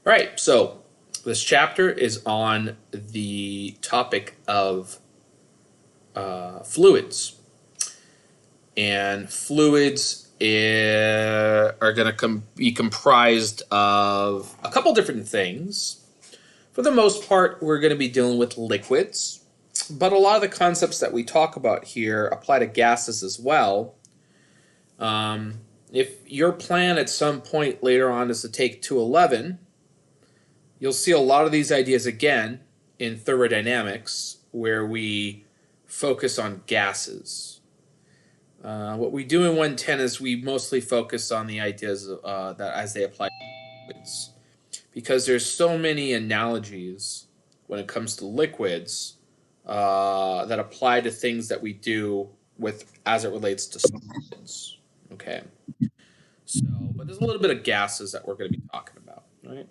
All right, so this chapter is on the topic of fluids. And fluids are going to be comprised of a couple different things. For the most part, we're going to be dealing with liquids, but a lot of the concepts that we talk about here apply to gases as well. If your plan at some point later on is to take 211, you'll see a lot of these ideas again in thermodynamics, where we focus on gases. What we do in 110 is we mostly focus on the ideas that as they apply to liquids, because there's so many analogies when it comes to liquids that apply to things that we do with as it relates to solids. Okay, so but there's a little bit of gases that we're going to be talking about, right?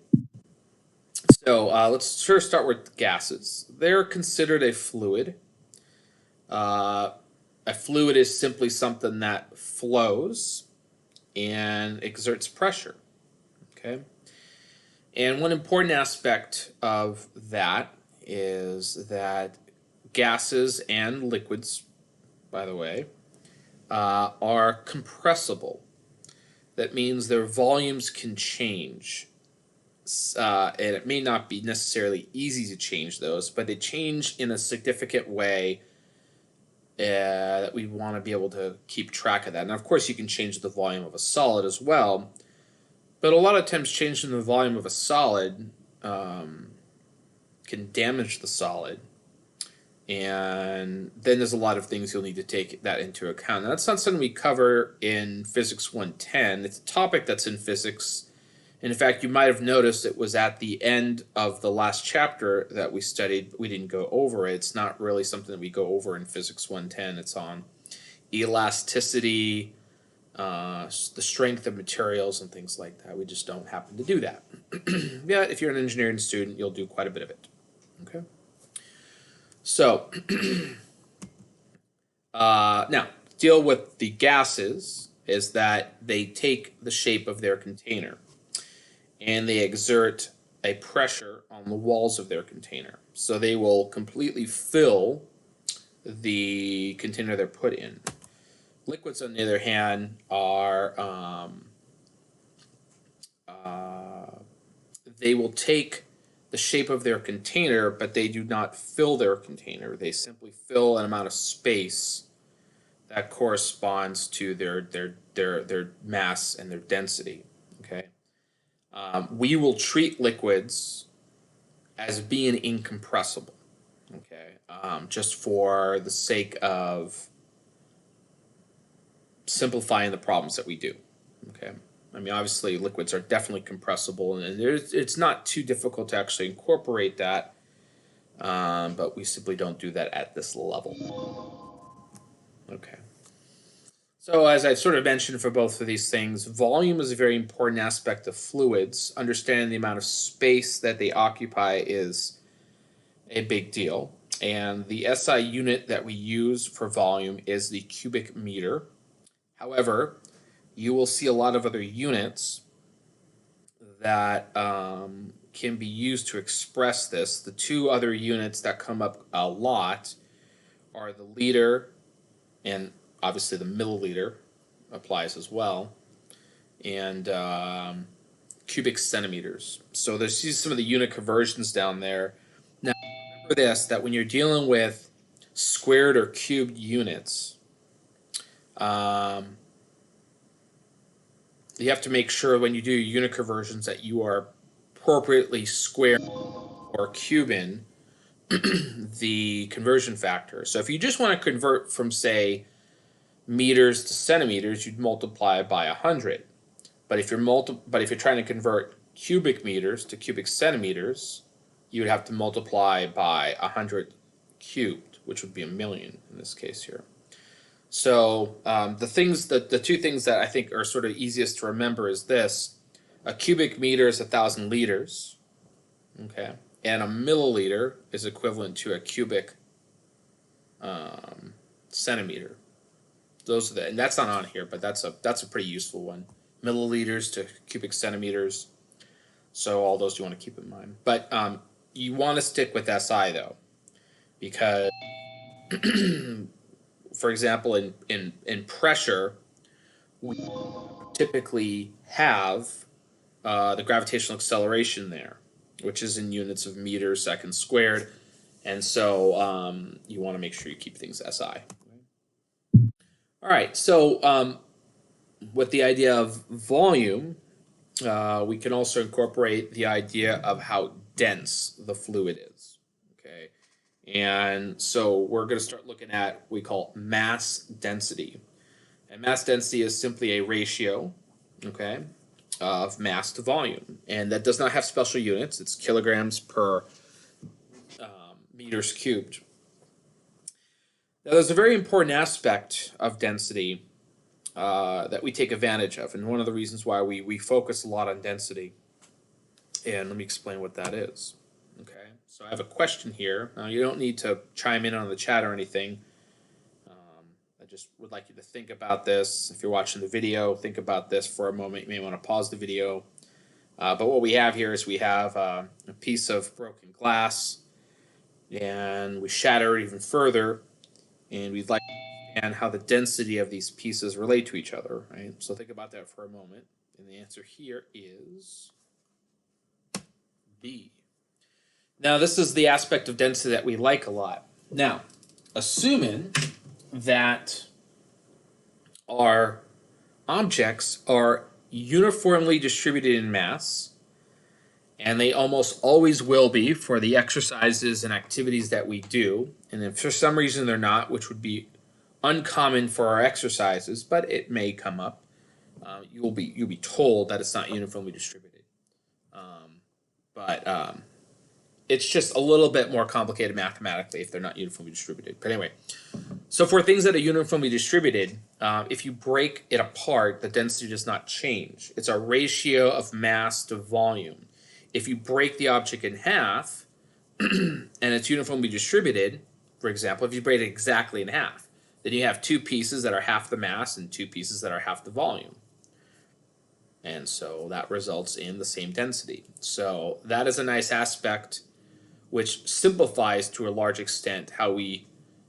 So let's first start with gases. They're considered a fluid. Uh, a fluid is simply something that flows and exerts pressure. Okay. And one important aspect of that is that gases and liquids, by the way, are compressible. That means their volumes can change. And it may not be necessarily easy to change those, but they change in a significant way that we want to be able to keep track of that. And of course, you can change the volume of a solid as well, but a lot of times changing the volume of a solid can damage the solid. And then there's a lot of things you'll need to take that into account. Now, that's not something we cover in Physics 110. It's a topic that's in physics. And in fact, you might have noticed it was at the end of the last chapter that we studied, but we didn't go over it. It's not really something that we go over in Physics 110. It's on elasticity, the strength of materials, and things like that. We just don't happen to do that. Yeah, if you're an engineering student, you'll do quite a bit of it. Okay. So, now, deal with the gases is that they take the shape of their container, and they exert a pressure on the walls of their container. So they will completely fill the container they're put in. Liquids, on the other hand, are they will take the shape of their container, but they do not fill their container. They simply fill an amount of space that corresponds to their mass and their density. Okay. We will treat liquids as being incompressible, okay, just for the sake of simplifying the problems that we do, okay. I mean, obviously, liquids are definitely compressible, and it's not too difficult to actually incorporate that, but we simply don't do that at this level, okay. So as I sort of mentioned for both of these things, volume is a very important aspect of fluids. Understanding the amount of space that they occupy is a big deal. And the SI unit that we use for volume is the cubic meter. However, you will see a lot of other units that can be used to express this. The two other units that come up a lot are the liter and obviously the milliliter applies as well, and cubic centimeters. So there's some of the unit conversions down there. Now, remember this, that when you're dealing with squared or cubed units, you have to make sure when you do your unit conversions that you are appropriately square or cubing the conversion factor. So if you just want to convert from, say, meters to centimeters, you'd multiply by 100. But if you're trying to convert cubic meters to cubic centimeters, you would have to multiply by 100 cubed, which would be a million in this case here. So the two things that I think are sort of easiest to remember is this: a cubic meter is 1,000 liters, okay, and a milliliter is equivalent to a cubic centimeter. Those are and that's not on here, but that's a pretty useful one. Milliliters to cubic centimeters. So all those you want to keep in mind. But you want to stick with SI though, because for example, in pressure, we typically have the gravitational acceleration there, which is in units of meters seconds squared. And so you want to make sure you keep things SI. All right, so with the idea of volume, we can also incorporate the idea of how dense the fluid is. Okay, and so we're going to start looking at what we call mass density. And mass density is simply a ratio, okay, of mass to volume. And that does not have special units. It's kilograms per meters cubed. Now, there's a very important aspect of density that we take advantage of. And one of the reasons why we focus a lot on density. And let me explain what that is. Okay, so I have a question here. Now, you don't need to chime in on the chat or anything. I just would like you to think about this. If you're watching the video, think about this for a moment. You may want to pause the video. But what we have here is we have a piece of broken glass, and we shatter it even further, and we'd like to understand how the density of these pieces relate to each other, right? So think about that for a moment. And the answer here is B. Now, this is the aspect of density that we like a lot. Now, assuming that our objects are uniformly distributed in mass, and they almost always will be for the exercises and activities that we do, and if for some reason they're not, which would be uncommon for our exercises, but it may come up, you'll be told that it's not uniformly distributed. But it's just a little bit more complicated mathematically if they're not uniformly distributed. But anyway, so for things that are uniformly distributed, if you break it apart, the density does not change. It's a ratio of mass to volume. If you break the object in half and it's uniformly distributed, for example, if you break it exactly in half, then you have two pieces that are half the mass and two pieces that are half the volume. And so that results in the same density. So that is a nice aspect which simplifies to a large extent how we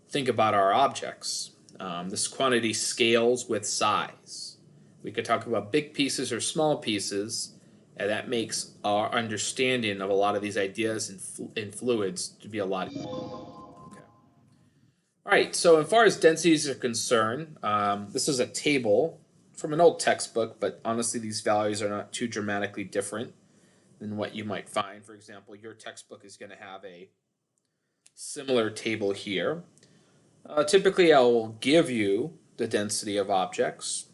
think about our objects. This quantity scales with size. We could talk about big pieces or small pieces, and that makes our understanding of a lot of these ideas in fluids to be a lot easier. Okay. All right, so as far as densities are concerned, this is a table from an old textbook, but honestly these values are not too dramatically different than what you might find. For example, your textbook is going to have a similar table here. Typically, I will give you the density of objects,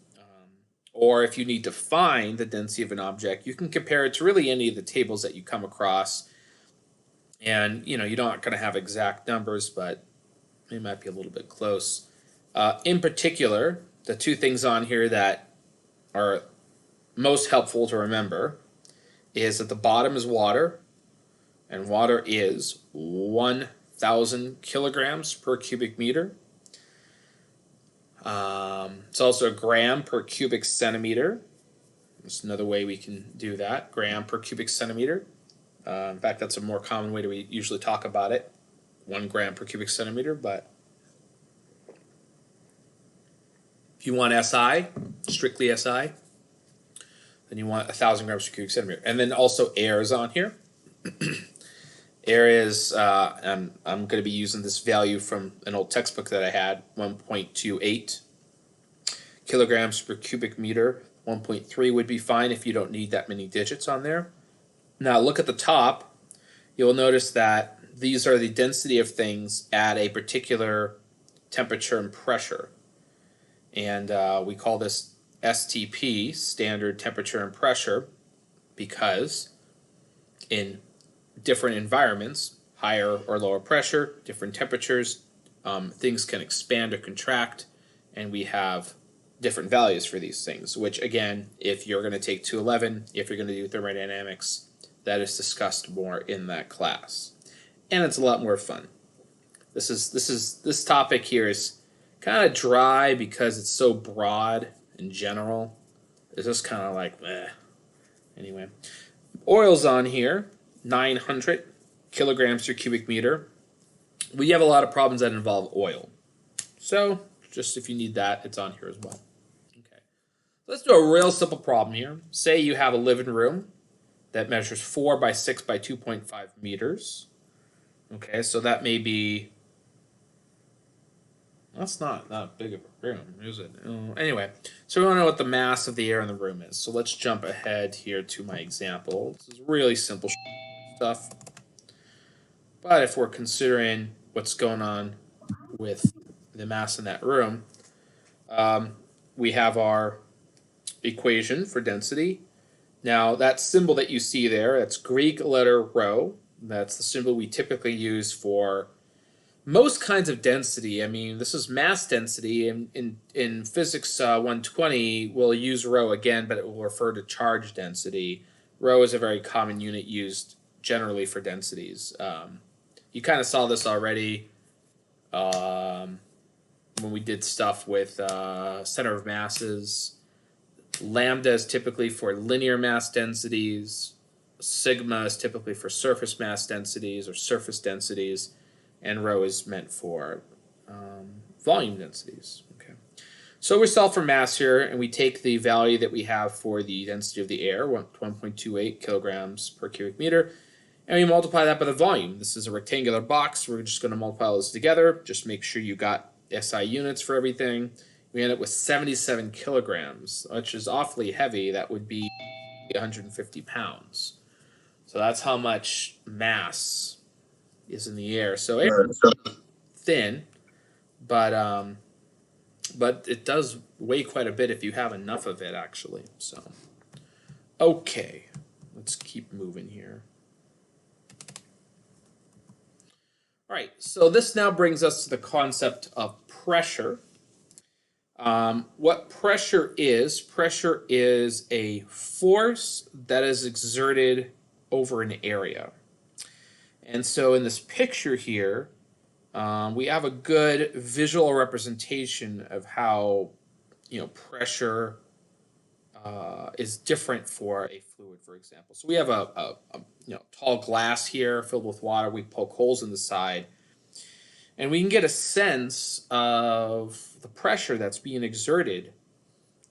or if you need to find the density of an object, you can compare it to really any of the tables that you come across. And you're not going to have exact numbers, but it might be a little bit close. In particular, the two things on here that are most helpful to remember is at the bottom is water, and water is 1,000 kilograms per cubic meter. It's also a gram per cubic centimeter. That's another way we can do that, gram per cubic centimeter. In fact, that's a more common way we usually talk about it, 1 gram per cubic centimeter. But if you want SI, strictly SI, then you want 1,000 grams per cubic centimeter. And then also air is on here. Air is, I'm going to be using this value from an old textbook that I had, 1.28 kilograms per cubic meter. 1.3 would be fine if you don't need that many digits on there. Now look at the top. You'll notice that these are the density of things at a particular temperature and pressure. And we call this STP, standard temperature and pressure, because in different environments, higher or lower pressure, different temperatures, things can expand or contract, and we have different values for these things, which again, if you're going to take 211, if you're going to do thermodynamics, that is discussed more in that class. And it's a lot more fun. This topic here is kind of dry because it's so broad in general. It's just kind of like, meh. Anyway. Oil's on here, 900 kilograms per cubic meter. We have a lot of problems that involve oil. So just if you need that, it's on here as well. Okay. Let's do a real simple problem here. Say you have a living room that measures 4 by 6 by 2.5 meters. Okay, so that may be, that's not big of a room, is it? Anyway, so we want to know what the mass of the air in the room is. So let's jump ahead here to my example. This is really simple stuff. But if we're considering what's going on with the mass in that room, we have our equation for density. Now, that symbol that you see there, that's Greek letter rho. That's the symbol we typically use for most kinds of density. I mean, this is mass density. In physics 120, we'll use rho again, but it will refer to charge density. Rho is a very common unit used generally for densities. You kind of saw this already when we did stuff with center of masses. Lambda is typically for linear mass densities. Sigma is typically for surface mass densities or surface densities. And rho is meant for volume densities. Okay. So we solve for mass here, and we take the value that we have for the density of the air, 1.28 kilograms per cubic meter, and we multiply that by the volume. This is a rectangular box. We're just going to multiply those together. Just make sure you got SI units for everything. We end up with 77 kilograms, which is awfully heavy. That would be 150 pounds. So that's how much mass is in the air. So air is thin, but it does weigh quite a bit if you have enough of it, actually. So, okay, let's keep moving here. All right, so this now brings us to the concept of pressure. What pressure is a force that is exerted over an area. And so in this picture here, we have a good visual representation of how, pressure is different for a fluid, for example. So we have a tall glass here filled with water. We poke holes in the side, and we can get a sense of the pressure that's being exerted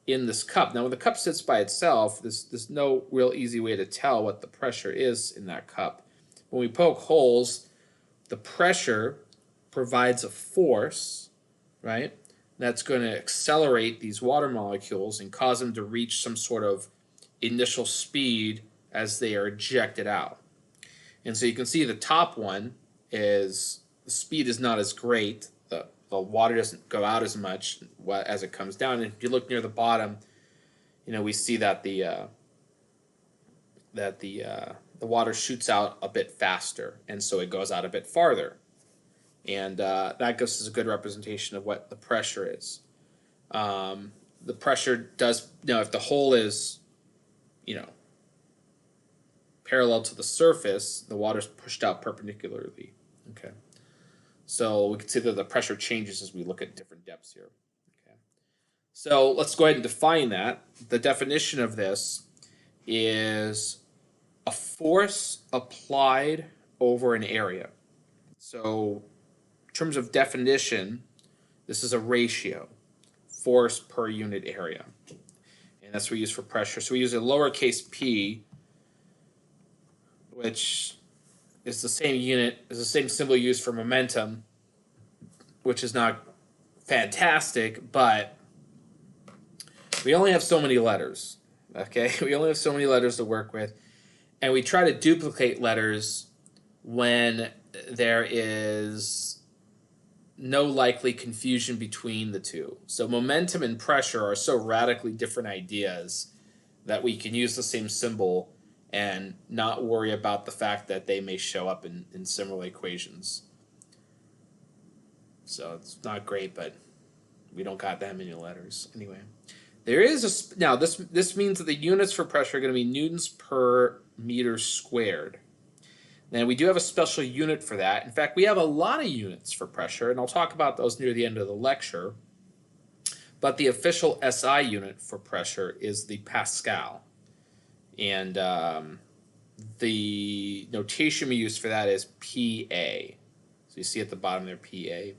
in this cup. Now, when the cup sits by itself, there's no real easy way to tell what the pressure is in that cup. When we poke holes, the pressure provides a force, right? That's going to accelerate these water molecules and cause them to reach some sort of initial speed as they are ejected out. And so you can see the top one is, the speed is not as great. The water doesn't go out as much as it comes down. And if you look near the bottom, we see that the water shoots out a bit faster, and so it goes out a bit farther. And that gives us a good representation of what the pressure is. The pressure does, if the hole is, parallel to the surface, the water's pushed out perpendicularly. Okay. So we can see that the pressure changes as we look at different depths here. Okay. So let's go ahead and define that. The definition of this is a force applied over an area. So in terms of definition, this is a ratio, force per unit area. And that's what we use for pressure. So we use a lowercase p, which is the same symbol used for momentum, which is not fantastic, but we only have so many letters. Okay? We only have so many letters to work with. And we try to duplicate letters when there is no likely confusion between the two. So momentum and pressure are so radically different ideas that we can use the same symbol and not worry about the fact that they may show up in similar equations. So it's not great, but we don't got that many letters. Anyway, there is now this means that the units for pressure are going to be newtons per meter squared. Now, we do have a special unit for that. In fact, we have a lot of units for pressure, and I'll talk about those near the end of the lecture. But the official SI unit for pressure is the Pascal. And the notation we use for that is PA. So you see at the bottom there, PA.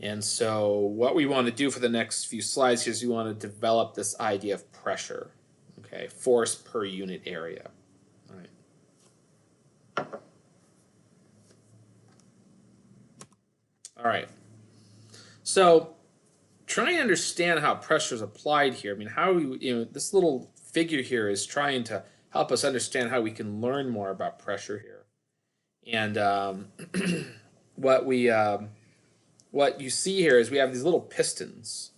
And so what we want to do for the next few slides here is we want to develop this idea of pressure, okay, force per unit area. All right. All right. So trying to understand how pressure is applied here. I mean, how we, this little figure here is trying to help us understand how we can learn more about pressure here. And what you see here is we have these little pistons,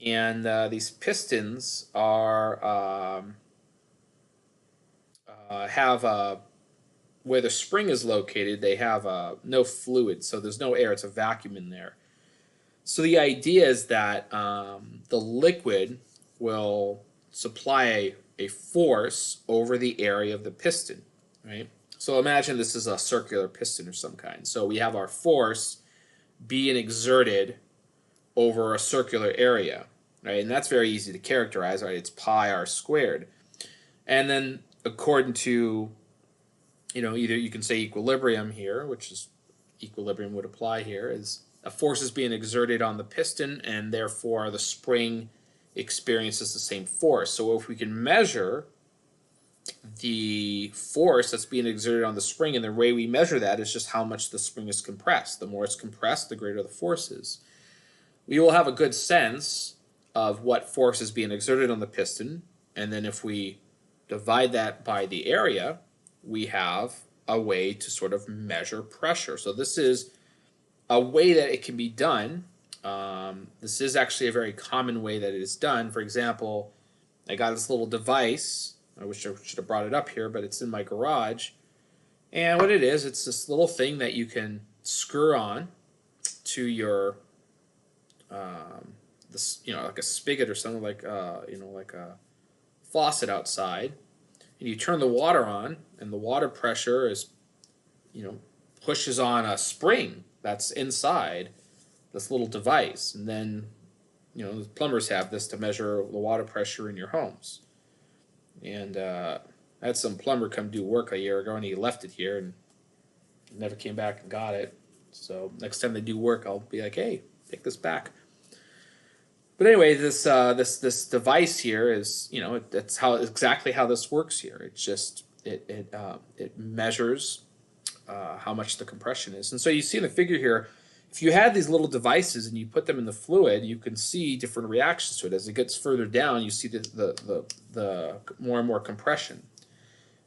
and these pistons are have where the spring is located. They have no fluid, so there's no air. It's a vacuum in there. So the idea is that the liquid will supply a force over the area of the piston, right? So imagine this is a circular piston of some kind. So we have our force being exerted over a circular area, right? And that's very easy to characterize, right? It's pi r squared. And then according to, either you can say equilibrium here, which is equilibrium would apply here, is a force is being exerted on the piston, and therefore the spring experiences the same force. So if we can measure the force that's being exerted on the spring, and the way we measure that is just how much the spring is compressed. The more it's compressed, the greater the force is. We will have a good sense of what force is being exerted on the piston, and then if we divide that by the area, we have a way to sort of measure pressure. So this is a way that it can be done. This is actually a very common way that it is done. For example, I got this little device. I wish I should have brought it up here, but it's in my garage. And what it is, it's this little thing that you can screw on to your, like a spigot or something, like like a faucet outside. And you turn the water on, and the water pressure is, pushes on a spring that's inside this little device. And then, the plumbers have this to measure the water pressure in your homes. And I had some plumber come do work a year ago, and he left it here and never came back and got it. So next time they do work, I'll be like, hey, take this back. But anyway, this device here is, that's exactly how this works here. It's just it measures how much the compression is. And so you see in the figure here, if you had these little devices and you put them in the fluid, you can see different reactions to it. As it gets further down, you see the more and more compression.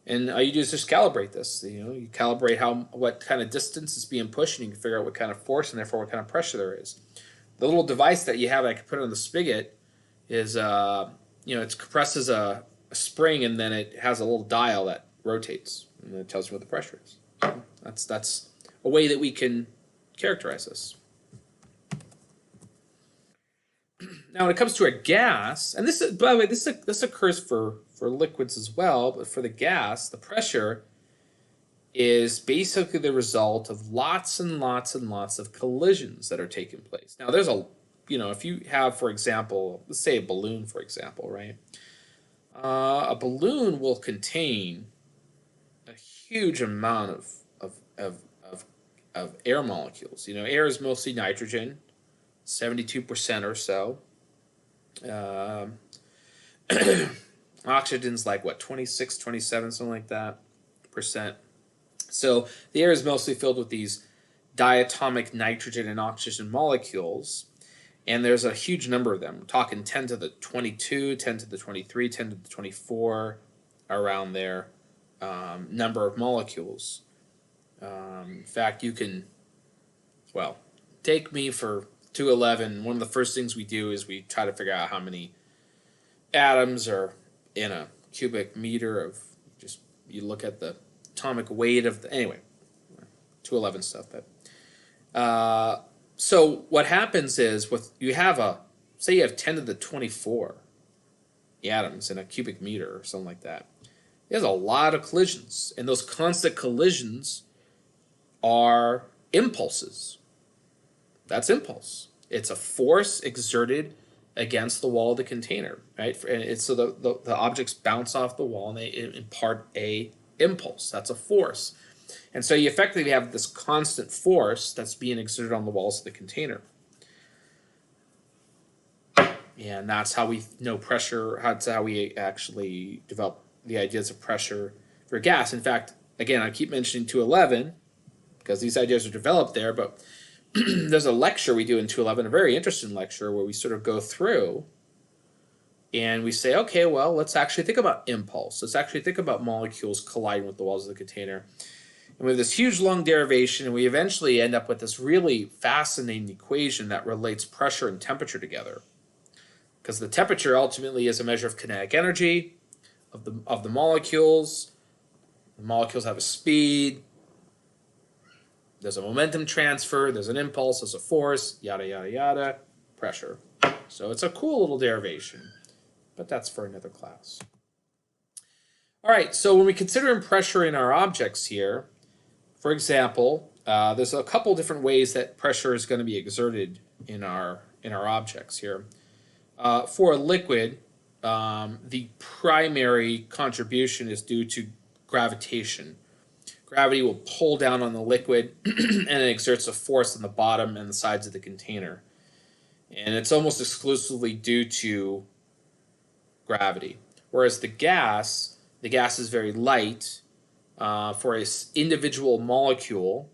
And all you do is just calibrate this. You calibrate what kind of distance is being pushed, and you can figure out what kind of force and therefore what kind of pressure there is. The little device that you have that I can put on the spigot is, it compresses a spring, and then it has a little dial that rotates, and it tells you what the pressure is. So that's a way that we can characterize this. Now, when it comes to a gas, and this is, by the way, this occurs for liquids as well, but for the gas, the pressure is basically the result of lots and lots and lots of collisions that are taking place. Now, there's if you have, for example, let's say a balloon, for example, right? A balloon will contain a huge amount of air molecules. Air is mostly nitrogen, 72% or so. Oxygen's like, 26, 27, something like that, percent. So the air is mostly filled with these diatomic nitrogen and oxygen molecules, and there's a huge number of them. We're talking 10 to the 22, 10 to the 23, 10 to the 24, around there, number of molecules. In fact, you can, take me for 211. One of the first things we do is we try to figure out how many atoms are in a cubic meter of, you look at the atomic weight of anyway, 211 stuff. But so what happens is, say you have 10 to the 24 atoms in a cubic meter or something like that. There's a lot of collisions, and those constant collisions are impulses. That's impulse. It's a force exerted against the wall of the container, right? And it's so the objects bounce off the wall, and they impart a impulse. That's a force. And so you effectively have this constant force that's being exerted on the walls of the container. And that's how we know pressure, that's how we actually develop the ideas of pressure for gas. In fact, again, I keep mentioning 211 because these ideas are developed there, but there's a lecture we do in 211, a very interesting lecture where we sort of go through and we say, okay, well, let's actually think about impulse. Let's actually think about molecules colliding with the walls of the container. And we have this huge long derivation, and we eventually end up with this really fascinating equation that relates pressure and temperature together. Because the temperature ultimately is a measure of kinetic energy of the molecules. The molecules have a speed. There's a momentum transfer. There's an impulse. There's a force. Yada, yada, yada. Pressure. So it's a cool little derivation. But that's for another class. All right, so when we consider pressure in our objects here, for example, there's a couple different ways that pressure is going to be exerted in our objects here. For a liquid, the primary contribution is due to gravitation. Gravity will pull down on the liquid and it exerts a force on the bottom and the sides of the container. And it's almost exclusively due to gravity. Whereas the gas is very light. For an individual molecule,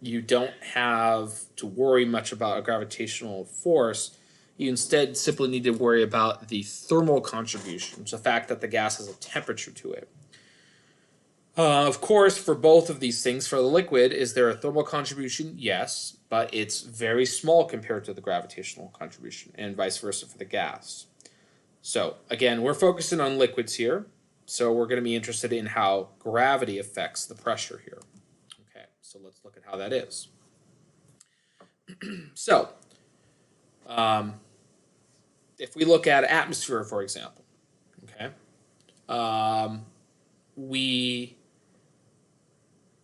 you don't have to worry much about a gravitational force. You instead simply need to worry about the thermal contribution, which is the fact that the gas has a temperature to it. Of course, for both of these things, for the liquid, is there a thermal contribution? Yes, but it's very small compared to the gravitational contribution, and vice versa for the gas. So, again, we're focusing on liquids here, so we're going to be interested in how gravity affects the pressure here. Okay, so let's look at how that is. So, if we look at atmosphere, for example, okay, we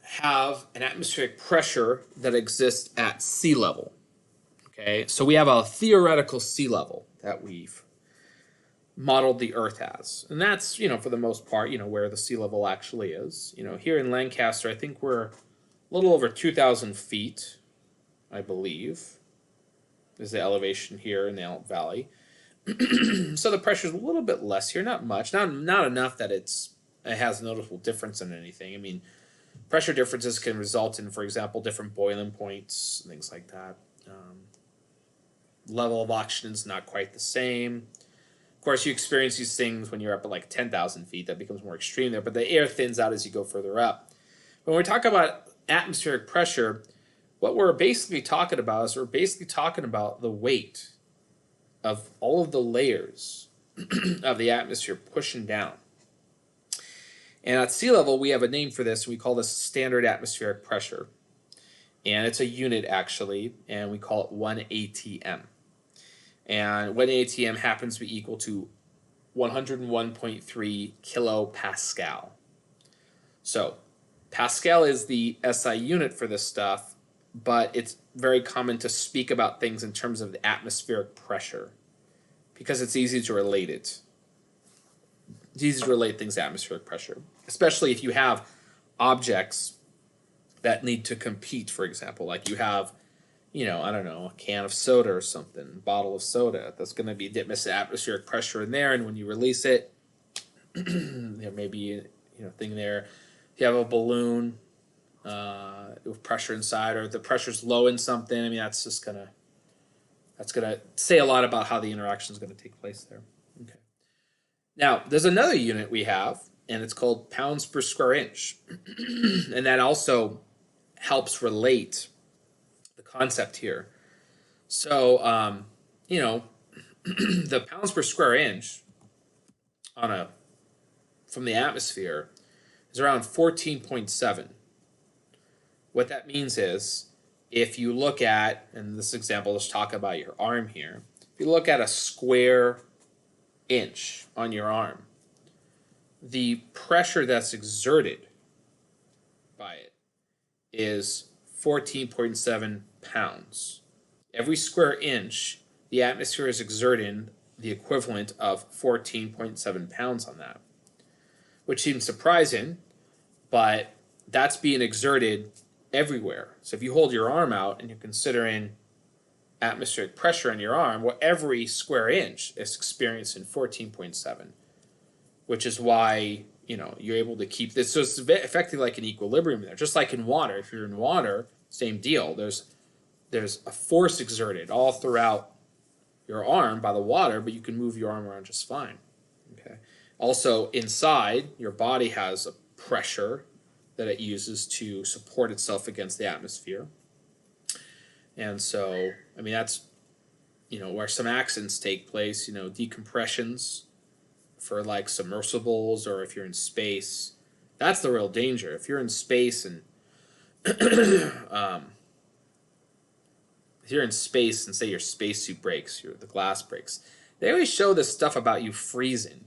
have an atmospheric pressure that exists at sea level. Okay, so we have a theoretical sea level that we've modeled the Earth as, and that's, for the most part, where the sea level actually is. Here in Lancaster, I think we're a little over 2,000 feet, I believe, is the elevation here in the Elk Valley. So the pressure is a little bit less here, not much, not enough that it has a noticeable difference in anything. I mean, pressure differences can result in, for example, different boiling points, things like that. Level of oxygen is not quite the same. Of course, you experience these things when you're up at like 10,000 feet. That becomes more extreme there, but the air thins out as you go further up. When we talk about atmospheric pressure, what we're basically talking about is the weight of all of the layers of the atmosphere pushing down. And at sea level, we have a name for this. We call this standard atmospheric pressure. And it's a unit, actually, and we call it 1 atm. And 1 atm happens to be equal to 101.3 kilopascal. So Pascal is the SI unit for this stuff, but it's very common to speak about things in terms of the atmospheric pressure because it's easy to relate it. It's easy to relate things to atmospheric pressure, especially if you have objects that need to compete, for example. Like you have, a can of soda or something, a bottle of soda. That's going to be atmospheric pressure in there, and when you release it, there may be a thing there. If you have a balloon with pressure inside, or the pressure's low in something, I mean, that's gonna say a lot about how the interaction is going to take place there. Okay. Now, there's another unit we have, and it's called pounds per square inch, and that also helps relate the concept here. So, the pounds per square inch from the atmosphere is around 14.7. What that means is, if you look at, in this example, let's talk about your arm here. If you look at a square inch on your arm, the pressure that's exerted by it is 14.7 pounds. Every square inch, the atmosphere is exerting the equivalent of 14.7 pounds on that, which seems surprising, but that's being exerted everywhere. So if you hold your arm out and you're considering atmospheric pressure on your arm, well, every square inch is experiencing 14.7, which is why, you know, you're able to keep this. So it's effectively like an equilibrium there. Just like in water, if you're in water, same deal. There's a force exerted all throughout your arm by the water, but you can move your arm around just fine. Okay. Also, inside, your body has a pressure that it uses to support itself against the atmosphere. And so, I mean, that's, you know, where some accidents take place, you know, decompressions for like submersibles, or if you're in space, that's the real danger. If you're in space and if you're in space and say your spacesuit breaks, the glass breaks, they always show this stuff about you freezing.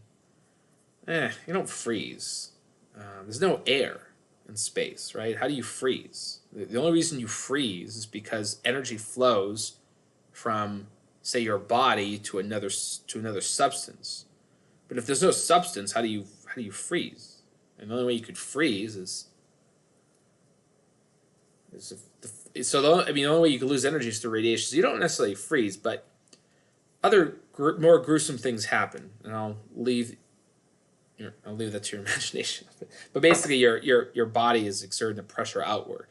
You don't freeze. There's no air in space, right? How do you freeze? The only reason you freeze is because energy flows from, say, your body to another substance. But if there's no substance, how do you freeze? And the only way you could freeze is the only way you could lose energy is through radiation. So you don't necessarily freeze, but other more gruesome things happen, and I'll leave that to your imagination. But basically, your body is exerting the pressure outward,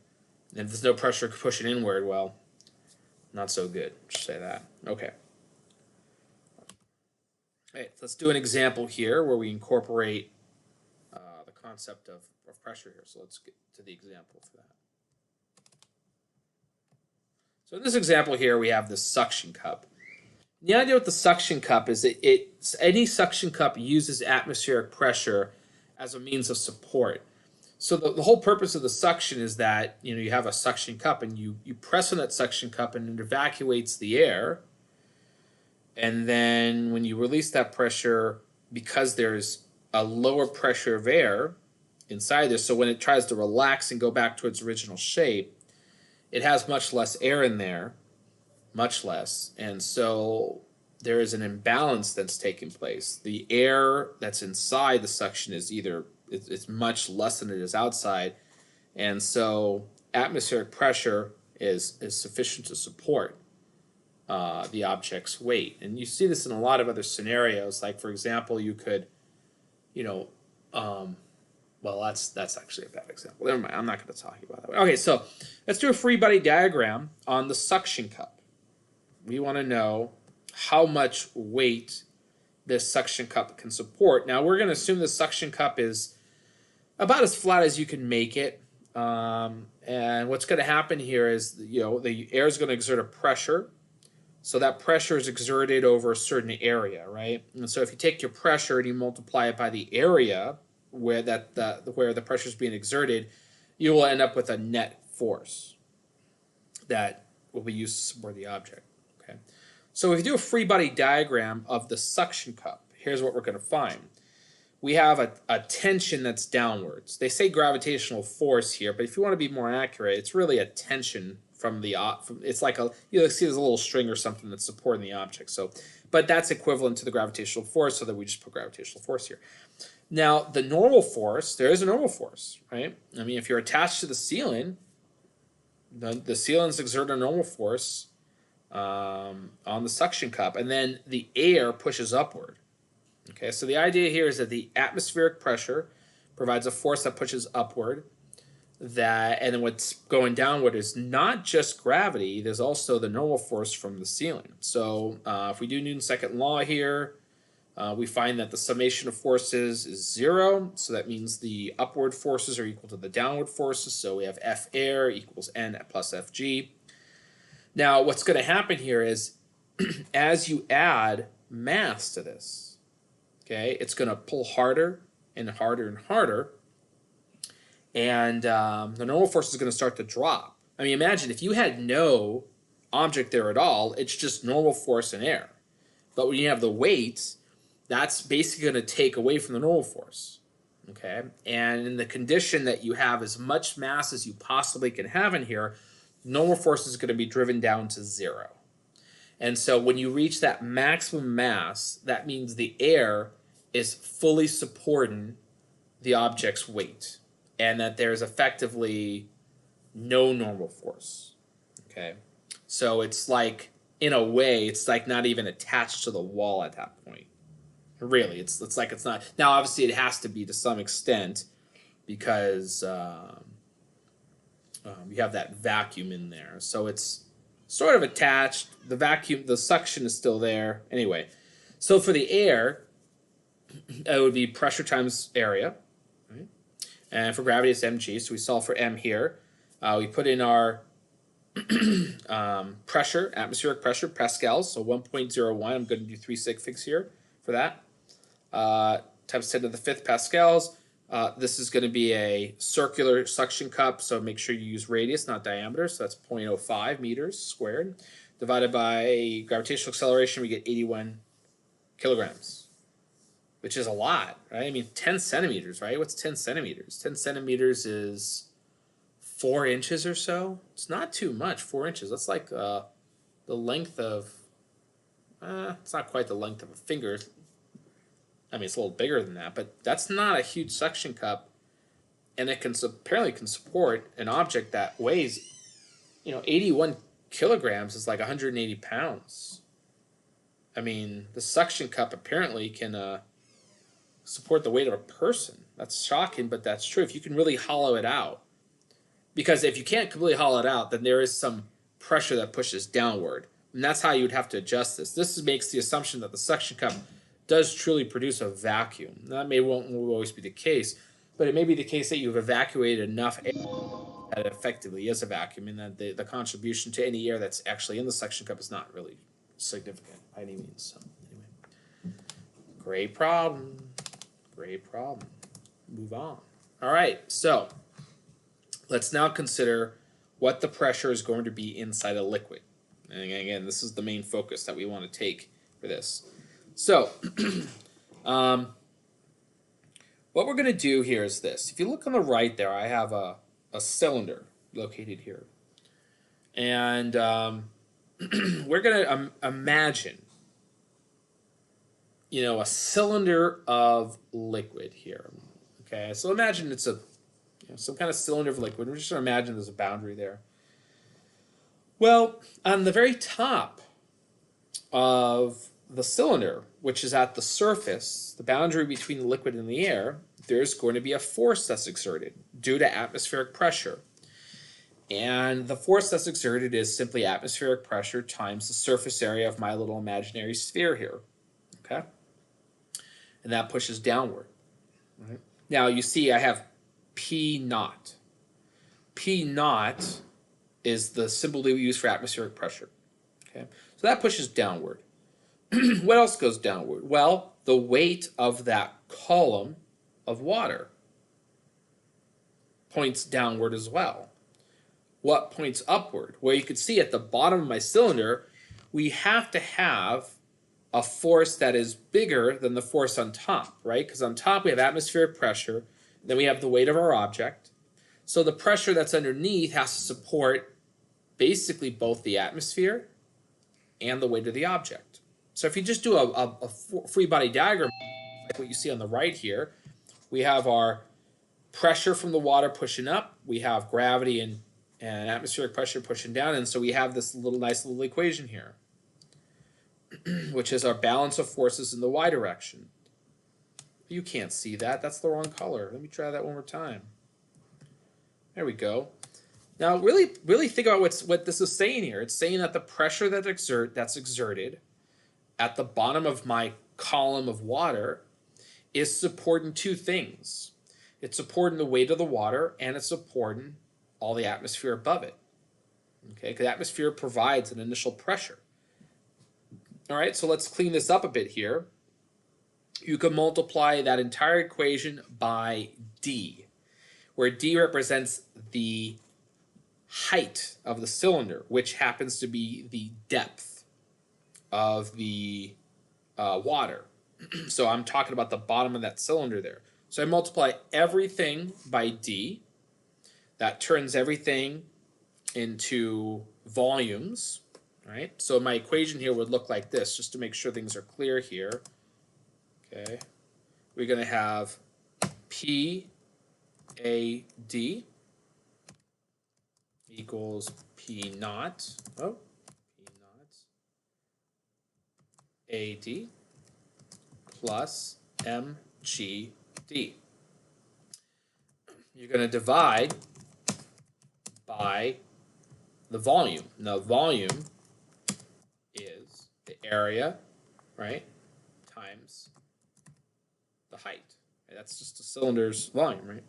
and if there's no pressure pushing inward, well, not so good. Just say that. Okay. All right, let's do an example here where we incorporate the concept of pressure here. So let's get to the example for that. So in this example here, we have this suction cup. The idea with the suction cup is that any suction cup uses atmospheric pressure as a means of support. So the whole purpose of the suction is that, you know, you have a suction cup and you press on that suction cup and it evacuates the air. And then when you release that pressure, because there's a lower pressure of air inside there, so when it tries to relax and go back to its original shape, it has much less air in there, much less. And so there is an imbalance that's taking place. The air that's inside the suction is it's much less than it is outside. And so atmospheric pressure is sufficient to support the object's weight. And you see this in a lot of other scenarios. Like, for example, you could, well, that's actually a bad example. Never mind, I'm not going to talk about that. Okay, so let's do a free body diagram on the suction cup. We want to know how much weight this suction cup can support. Now, we're going to assume the suction cup is about as flat as you can make it. And what's going to happen here is, the air is going to exert a pressure. So that pressure is exerted over a certain area, right? And so if you take your pressure and you multiply it by the area where the pressure is being exerted, you will end up with a net force that will be used to support the object. Okay. So if you do a free body diagram of the suction cup, here's what we're going to find. We have a tension that's downwards. They say gravitational force here, but if you want to be more accurate, it's really a tension it's like see there's a little string or something that's supporting the object. So, but that's equivalent to the gravitational force, so that we just put gravitational force here. Now, the normal force, there is a normal force, right? I mean, if you're attached to the ceiling, the ceilings exert a normal force on the suction cup, and then the air pushes upward. Okay, so the idea here is that the atmospheric pressure provides a force that pushes upward. And then what's going downward is not just gravity, there's also the normal force from the ceiling. So if we do Newton's second law here, we find that the summation of forces is 0. So that means the upward forces are equal to the downward forces. So we have F air equals N plus Fg. Now what's going to happen here is as you add mass to this, okay, it's going to pull harder and harder and harder. And the normal force is going to start to drop. I mean, imagine if you had no object there at all, it's just normal force and air. But when you have the weight, that's basically going to take away from the normal force. Okay? And in the condition that you have as much mass as you possibly can have in here, normal force is going to be driven down to 0. And so when you reach that maximum mass, that means the air is fully supporting the object's weight, and that there's effectively no normal force. Okay, so it's like, in a way, it's like not even attached to the wall at that point. Really, it's like it's not. Now, obviously, it has to be to some extent because you have that vacuum in there, so it's sort of attached. The vacuum, the suction is still there. Anyway, so for the air, it would be pressure times area, right? And for gravity, it's mg. So we solve for m here. We put in our pressure, atmospheric pressure, Pascals, so 1.01. I'm going to do 3 sig figs here for that. Times 10 to the 5th Pascals. This is going to be a circular suction cup, so make sure you use radius, not diameter. So that's 0.05 meters squared. Divided by gravitational acceleration, we get 81 kilograms, which is a lot, right? I mean, 10 centimeters, right? What's 10 centimeters? 10 centimeters is 4 inches or so. It's not too much, 4 inches. That's like the length of, it's not quite the length of a finger. I mean, it's a little bigger than that, but that's not a huge suction cup, and it can apparently can support an object that weighs, 81 kilograms is like 180 pounds. I mean, the suction cup apparently can support the weight of a person. That's shocking, but that's true. If you can really hollow it out, because if you can't completely hollow it out, then there is some pressure that pushes downward, and that's how you would have to adjust this. This makes the assumption that the suction cup does truly produce a vacuum. That won't always be the case, but it may be the case that you've evacuated enough air that it effectively is a vacuum, and that the contribution to any air that's actually in the suction cup is not really significant by any means. So anyway, great problem. Great problem. Move on. All right, so let's now consider what the pressure is going to be inside a liquid. And again, this is the main focus that we want to take for this. So, what we're going to do here is this. If you look on the right there, I have a cylinder located here. And we're going to imagine, a cylinder of liquid here. Okay, so imagine it's some kind of cylinder of liquid. We're just going to imagine there's a boundary there. Well, on the very top of the cylinder, which is at the surface, the boundary between the liquid and the air, there's going to be a force that's exerted due to atmospheric pressure. And the force that's exerted is simply atmospheric pressure times the surface area of my little imaginary sphere here. Okay? And that pushes downward. Right? Now, you see I have P naught. P naught is the symbol that we use for atmospheric pressure. Okay? So that pushes downward. What else goes downward? Well, the weight of that column of water points downward as well. What points upward? Well, you can see at the bottom of my cylinder, we have to have a force that is bigger than the force on top, right? Because on top we have atmospheric pressure, then we have the weight of our object. So the pressure that's underneath has to support basically both the atmosphere and the weight of the object. So if you just do a free body diagram, like what you see on the right here, we have our pressure from the water pushing up, we have gravity and atmospheric pressure pushing down, and so we have this nice little equation here, which is our balance of forces in the y direction. You can't see that. That's the wrong color. Let me try that one more time. There we go. Now, really think about what this is saying here. It's saying that the pressure that's exerted at the bottom of my column of water is supporting two things. It's supporting the weight of the water, and it's supporting all the atmosphere above it. Okay, because the atmosphere provides an initial pressure. All right, so let's clean this up a bit here. You can multiply that entire equation by d, where d represents the height of the cylinder, which happens to be the depth of the water. So I'm talking about the bottom of that cylinder there. So I multiply everything by d. That turns everything into volumes, right? So my equation here would look like this, just to make sure things are clear here. Okay, we're going to have PAD equals P naught, P naught AD plus mgd. You're going to divide by the volume. Now, volume is the area, right, times the height. Okay, that's just a cylinder's volume, right?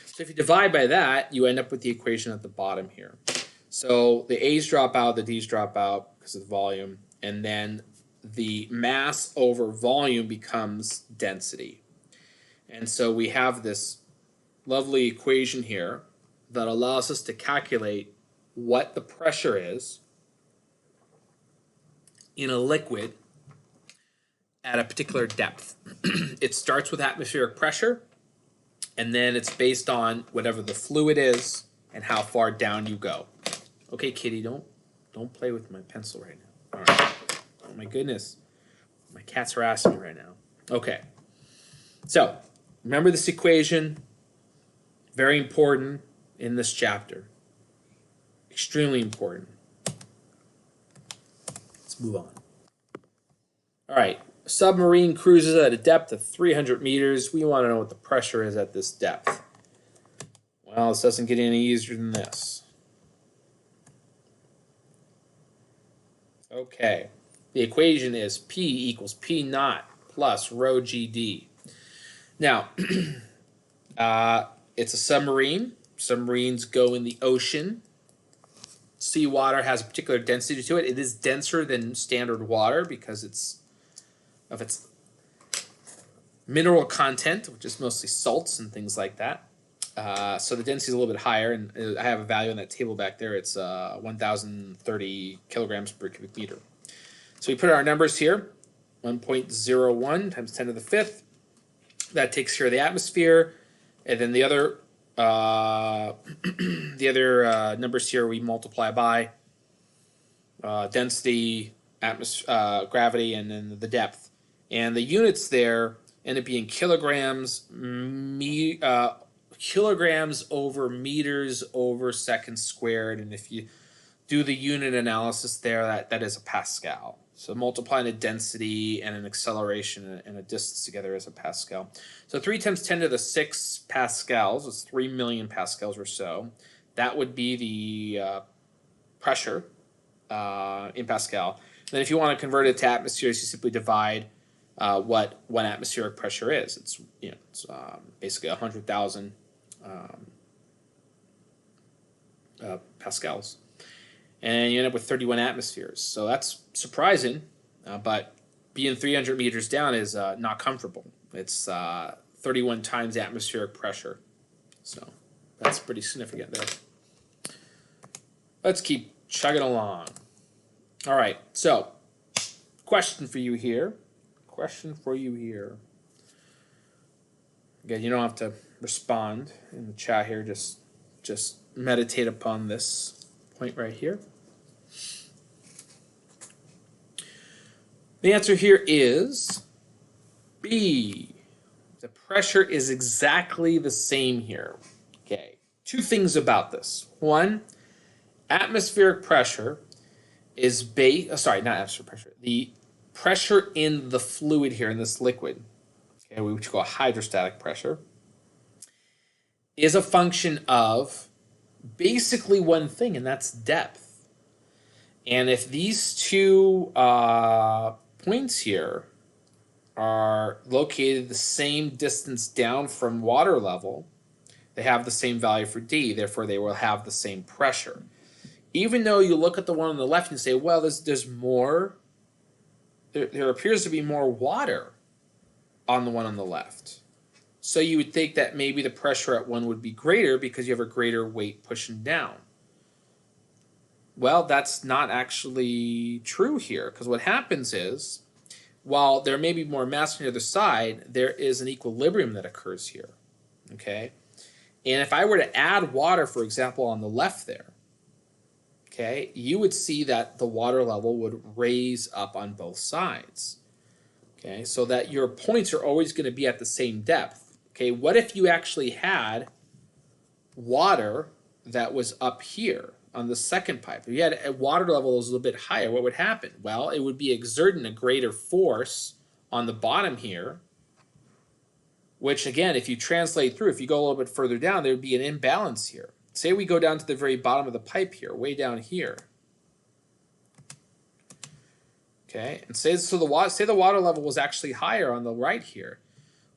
So if you divide by that, you end up with the equation at the bottom here. So the A's drop out, the D's drop out because of the volume, and then the mass over volume becomes density. And so we have this lovely equation here that allows us to calculate what the pressure is in a liquid at a particular depth. It starts with atmospheric pressure, and then it's based on whatever the fluid is and how far down you go. Okay, kitty, don't play with my pencil right now. All right. Oh my goodness. My cat's harassing me right now. Okay. So, remember this equation. Very important in this chapter. Extremely important. Let's move on. All right. A submarine cruises at a depth of 300 meters. We want to know what the pressure is at this depth. Well, this doesn't get any easier than this. Okay. The equation is P equals P naught plus rho GD. Now, it's a submarine. Submarines go in the ocean. Seawater has a particular density to it. It is denser than standard water because of its mineral content, which is mostly salts and things like that. So the density is a little bit higher, and I have a value in that table back there. It's 1,030 kilograms per cubic meter. So we put our numbers here, 1.01 times 10 to the fifth. That takes care of the atmosphere, and then the other numbers here we multiply by density, gravity, and then the depth. And the units there end up being kilograms, kilograms over meters over seconds squared. And if you do the unit analysis there, that is a Pascal. So multiplying a density and an acceleration and a distance together is a Pascal. So 3 times 10 to the 6 pascals is 3 million pascals or so. That would be the pressure in Pascal. Then if you want to convert it to atmospheres, you simply divide what 1 atmospheric pressure is. It's basically 100,000 pascals. And you end up with 31 atmospheres. So that's surprising, but being 300 meters down is not comfortable. It's 31 times atmospheric pressure. So that's pretty significant there. Let's keep chugging along. All right, so question for you here. Again, you don't have to respond in the chat here. Just meditate upon this point right here. The answer here is B. The pressure is exactly the same here. Okay. 2 things about this. 1, atmospheric pressure is not atmospheric pressure. The pressure in the fluid here, in this liquid, okay, which we call hydrostatic pressure, is a function of basically one thing, and that's depth. And if these 2 points here are located the same distance down from water level, they have the same value for D, therefore they will have the same pressure. Even though you look at the one on the left and say, well, there's more, there appears to be more water on the one on the left. So you would think that maybe the pressure at one would be greater because you have a greater weight pushing down. Well, that's not actually true here, because what happens is, while there may be more mass on the other side, there is an equilibrium that occurs here. Okay? And if I were to add water, for example, on the left there, okay, you would see that the water level would raise up on both sides. Okay, so that your points are always going to be at the same depth. Okay, what if you actually had water that was up here on the second pipe? If you had a water level that was a little bit higher, what would happen? Well, it would be exerting a greater force on the bottom here, which again, if you translate through, if you go a little bit further down, there would be an imbalance here. Say we go down to the very bottom of the pipe here, way down here. Okay, and say the water level was actually higher on the right here.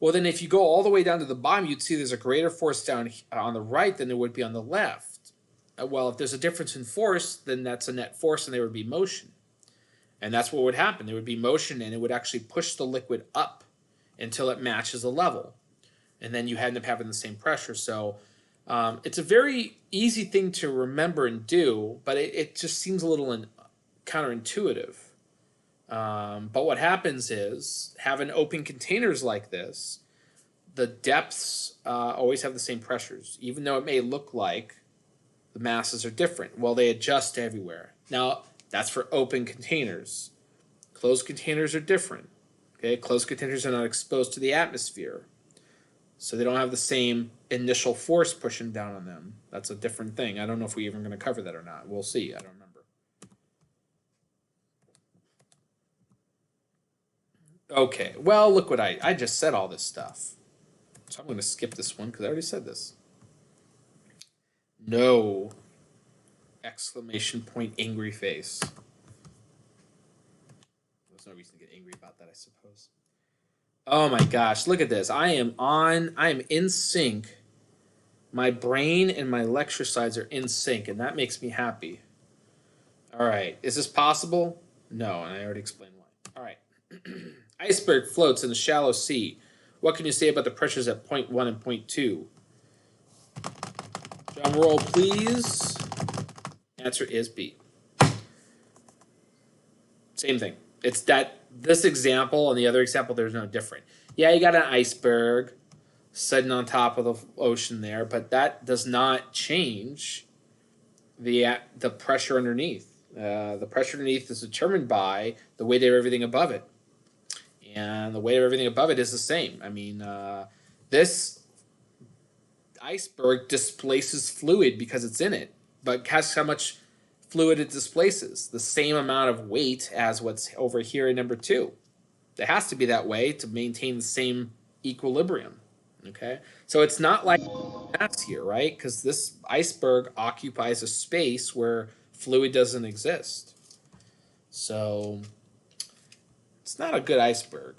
Well, then if you go all the way down to the bottom, you'd see there's a greater force down on the right than there would be on the left. Well, if there's a difference in force, then that's a net force and there would be motion. And that's what would happen. There would be motion and it would actually push the liquid up until it matches the level. And then you end up having the same pressure. So it's a very easy thing to remember and do, but it just seems a little counterintuitive. But what happens is, having open containers like this, the depths always have the same pressures, even though it may look like the masses are different. Well, they adjust everywhere. Now, that's for open containers. Closed containers are different. Okay, closed containers are not exposed to the atmosphere, so they don't have the same initial force pushing down on them. That's a different thing. I don't know if we're even going to cover that or not. We'll see. I don't remember. Okay, well, look what I just said all this stuff. So I'm going to skip this one because I already said this. No! Exclamation point, angry face. There's no reason to get angry about that, I suppose. Oh my gosh, look at this. I am in sync. My brain and my lecture slides are in sync, and that makes me happy. All right, is this possible? No, and I already explained why. All right. Iceberg floats in the shallow sea. What can you say about the pressures at point 1 and point 2? Drum roll, please. Answer is B. Same thing. It's that this example and the other example, there's no different. Yeah, you got an iceberg sitting on top of the ocean there, but that does not change the pressure underneath. The pressure underneath is determined by the weight of everything above it. And the weight of everything above it is the same. I mean, this iceberg displaces fluid because it's in it. But guess how much fluid it displaces? The same amount of weight as what's over here in number 2. It has to be that way to maintain the same equilibrium. Okay? So it's not like mass here, right? Because this iceberg occupies a space where fluid doesn't exist. So it's not a good iceberg.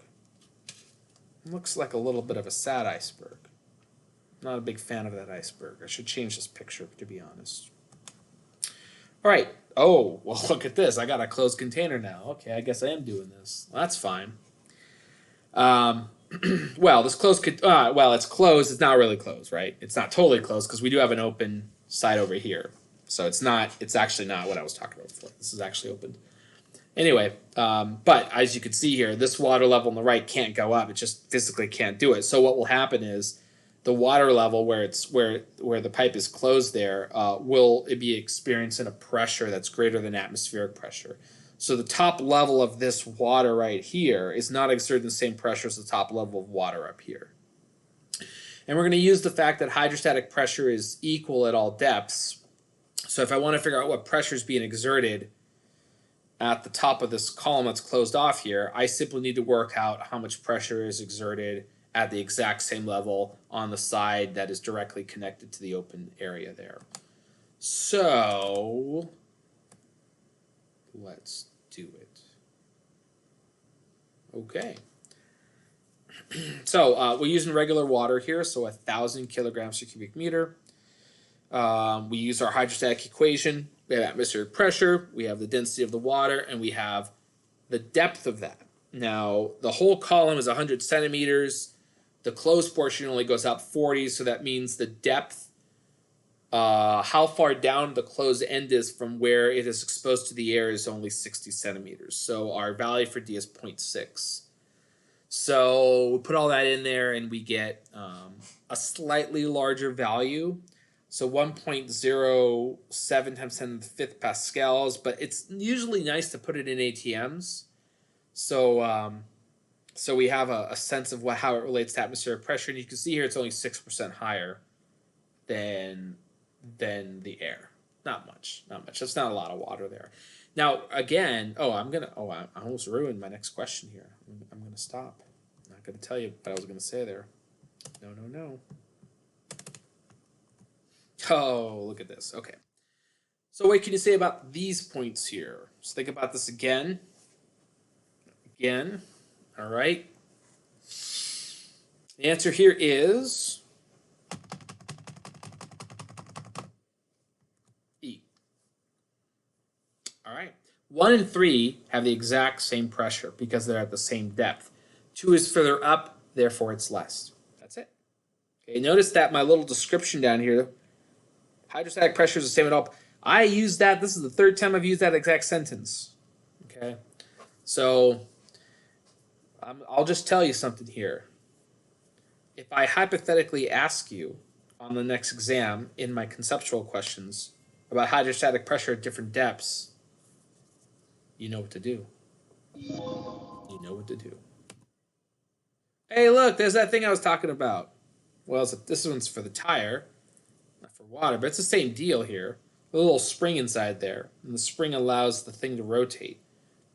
It looks like a little bit of a sad iceberg. Not a big fan of that iceberg. I should change this picture, to be honest. All right. Oh, well, look at this. I got a closed container now. Okay, I guess I am doing this. Well, that's fine. Well, this closed. Well, it's closed. It's not really closed, right? It's not totally closed because we do have an open side over here. So it's not. It's actually not what I was talking about before. This is actually open. Anyway, but as you can see here, this water level on the right can't go up. It just physically can't do it. So what will happen is the water level where the pipe is closed there will be experiencing a pressure that's greater than atmospheric pressure. So the top level of this water right here is not exerting the same pressure as the top level of water up here. And we're going to use the fact that hydrostatic pressure is equal at all depths. So if I want to figure out what pressure is being exerted at the top of this column that's closed off here, I simply need to work out how much pressure is exerted at the exact same level on the side that is directly connected to the open area there. So let's do it. Okay. So we're using regular water here, so 1,000 kilograms per cubic meter. We use our hydrostatic equation. We have atmospheric pressure, we have the density of the water, and we have the depth of that. Now, the whole column is 100 centimeters. The closed portion only goes out 40, so that means the depth, how far down the closed end is from where it is exposed to the air is only 60 centimeters. So our value for D is 0.6. So we put all that in there and we get a slightly larger value. So 1.07 times 10 to the 5th pascals, but it's usually nice to put it in ATMs. So So we have a sense of how it relates to atmospheric pressure, and you can see here it's only 6% higher than the air. Not much. That's not a lot of water there. Now again, I almost ruined my next question here. I'm gonna stop. I'm not gonna tell you what I was gonna say there. No. Oh, look at this. Okay. So what can you say about these points here? Let's think about this again. All right. The answer here is E. All right. 1 and 3 have the exact same pressure because they're at the same depth. 2 is further up, therefore it's less. That's it. Okay, notice that my little description down here, hydrostatic pressure is the same at all. I use that. This is the third time I've used that exact sentence. Okay. So I'll just tell you something here. If I hypothetically ask you on the next exam in my conceptual questions about hydrostatic pressure at different depths, you know what to do. You know what to do. Hey, look, there's that thing I was talking about. Well, this one's for the tire, not for water, but it's the same deal here. A little spring inside there, and the spring allows the thing to rotate.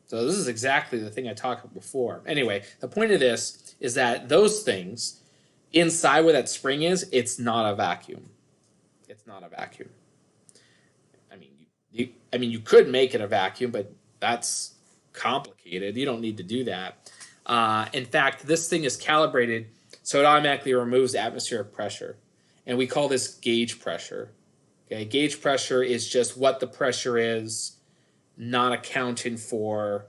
So this is exactly the thing I talked about before. Anyway, the point of this is that those things, inside where that spring is, it's not a vacuum. It's not a vacuum. I mean, you could make it a vacuum, but that's complicated. You don't need to do that. In fact, this thing is calibrated so it automatically removes atmospheric pressure, and we call this gauge pressure. Okay, gauge pressure is just what the pressure is, not accounting for,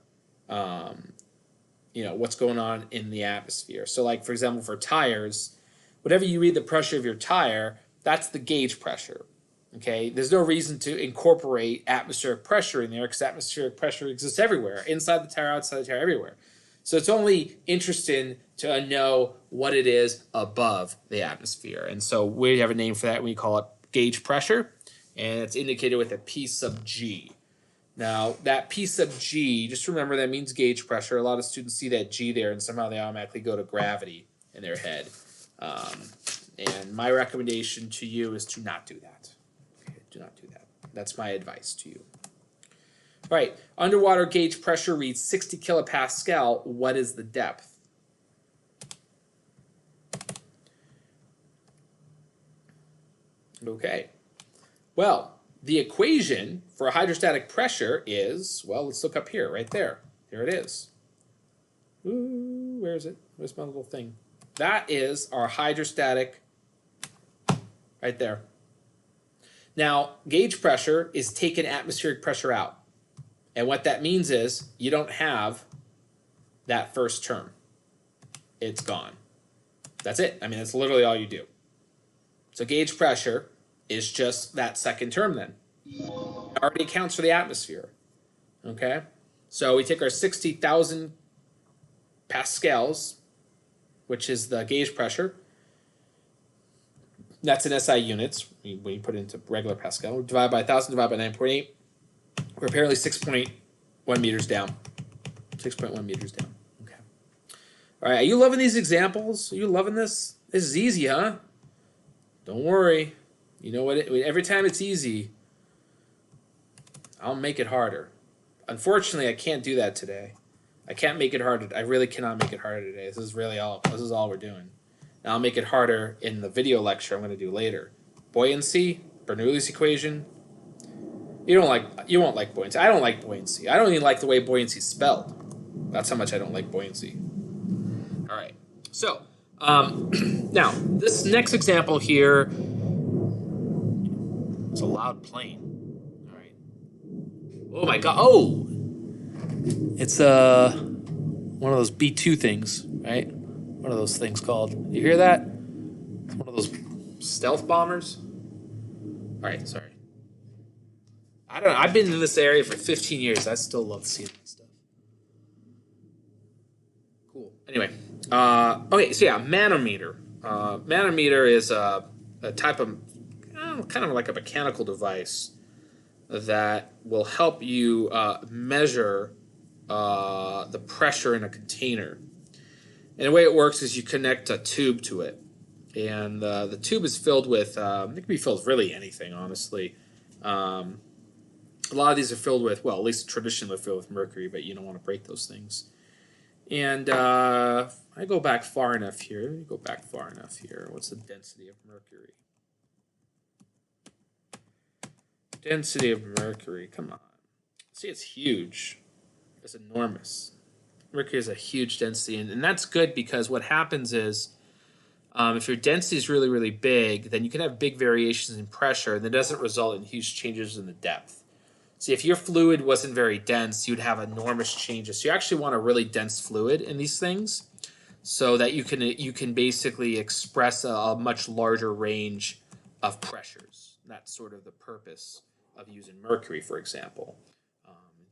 what's going on in the atmosphere. So, like for example, for tires, whatever you read the pressure of your tire, that's the gauge pressure. Okay, there's no reason to incorporate atmospheric pressure in there because atmospheric pressure exists everywhere, inside the tire, outside the tire, everywhere. So it's only interesting to know what it is above the atmosphere. And so we have a name for that. We call it gauge pressure, and it's indicated with a P sub G. Now, that P sub G, just remember that means gauge pressure. A lot of students see that G there, and somehow they automatically go to gravity in their head. And my recommendation to you is to not do that. Okay, do not do that. That's my advice to you. All right, underwater gauge pressure reads 60 kilopascal. What is the depth? Okay. Well, the equation for hydrostatic pressure is, well, let's look up here, right there. There it is. Ooh, where is it? Where's my little thing? That is our hydrostatic, right there. Now, gauge pressure is taking atmospheric pressure out. And what that means is you don't have that first term. It's gone. That's it. I mean, that's literally all you do. So gauge pressure is just that second term then. It already accounts for the atmosphere. Okay? So we take our 60,000 pascals, which is the gauge pressure. That's in SI units when you put it into regular Pascal. Divide by 1,000, divide by 9.8. We're apparently 6.1 meters down. 6.1 meters down. Okay. All right. Are you loving these examples? Are you loving this? This is easy, huh? Don't worry. You know what? Every time it's easy, I'll make it harder. Unfortunately, I can't do that today. I can't make it harder. I really cannot make it harder today. This is all we're doing. Now I'll make it harder in the video lecture I'm going to do later. Buoyancy, Bernoulli's equation. You won't like buoyancy. I don't like buoyancy. I don't even like the way buoyancy is spelled. That's how much I don't like buoyancy. All right. So now this next example here is a loud plane. All right. Oh my God. Oh, it's one of those B-2 things, right? What are those things called? You hear that? It's one of those stealth bombers. All right, sorry. I don't know. I've been in this area for 15 years. I still love seeing this stuff. Cool. Anyway, okay. So yeah, manometer. Manometer is a type of kind of like a mechanical device that will help you measure the pressure in a container. And the way it works is you connect a tube to it. And the tube is filled with, it can be filled with really anything, honestly. A lot of these are filled with, well, at least traditionally they're filled with mercury, but you don't want to break those things. And I go back far enough here. Let me go back far enough here. What's the density of mercury? Density of mercury. Come on. See, it's huge. It's enormous. Mercury has a huge density, and that's good because what happens is if your density is really, really big, then you can have big variations in pressure, and that doesn't result in huge changes in the depth. See, if your fluid wasn't very dense, you'd have enormous changes. So you actually want a really dense fluid in these things so that you can basically express a much larger range of pressures. That's sort of the purpose of using mercury, for example,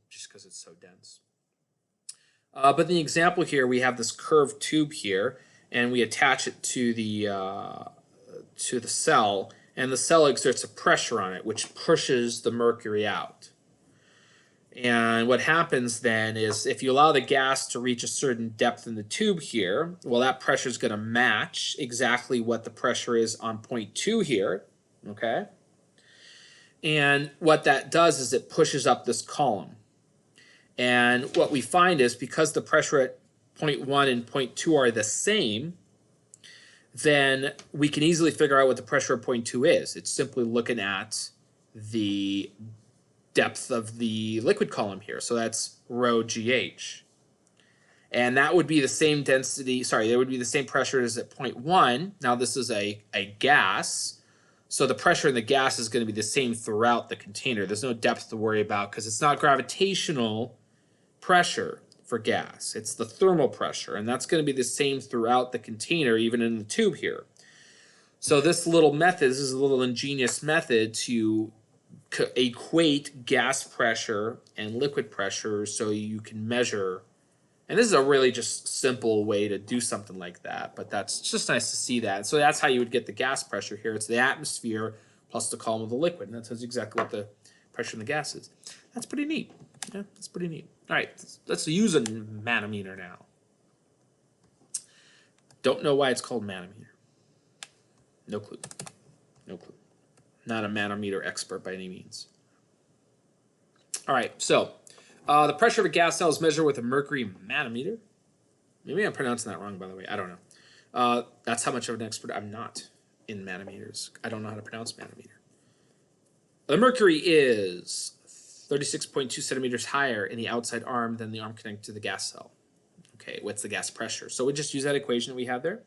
just because it's so dense. But in the example here, we have this curved tube here, and we attach it to the cell, and the cell exerts a pressure on it, which pushes the mercury out. And what happens then is if you allow the gas to reach a certain depth in the tube here, well, that pressure is going to match exactly what the pressure is on point 2 here, okay? And what that does is it pushes up this column. And what we find is because the pressure at point 1 and point 2 are the same, then we can easily figure out what the pressure at point 2 is. It's simply looking at the depth of the liquid column here. So that's rho GH. And that would be the same density, sorry, there would be the same pressure as at point 1. Now this is a gas. So the pressure in the gas is going to be the same throughout the container. There's no depth to worry about because it's not gravitational pressure for gas. It's the thermal pressure, and that's going to be the same throughout the container, even in the tube here. So this little method, this is a little ingenious method to equate gas pressure and liquid pressure so you can measure. And this is a really just simple way to do something like that, but that's just nice to see that. So that's how you would get the gas pressure here. It's the atmosphere plus the column of the liquid, and that tells you exactly what the pressure in the gas is. That's pretty neat. Yeah, that's pretty neat. All right, let's use a manometer now. Don't know why it's called manometer. No clue. No clue. Not a manometer expert by any means. All right, so the pressure of a gas cell is measured with a mercury manometer. Maybe I'm pronouncing that wrong, by the way. I don't know. That's how much of an expert I'm not in manometers. I don't know how to pronounce manometer. The mercury is 36.2 centimeters higher in the outside arm than the arm connected to the gas cell. Okay, what's the gas pressure? So we just use that equation that we have there.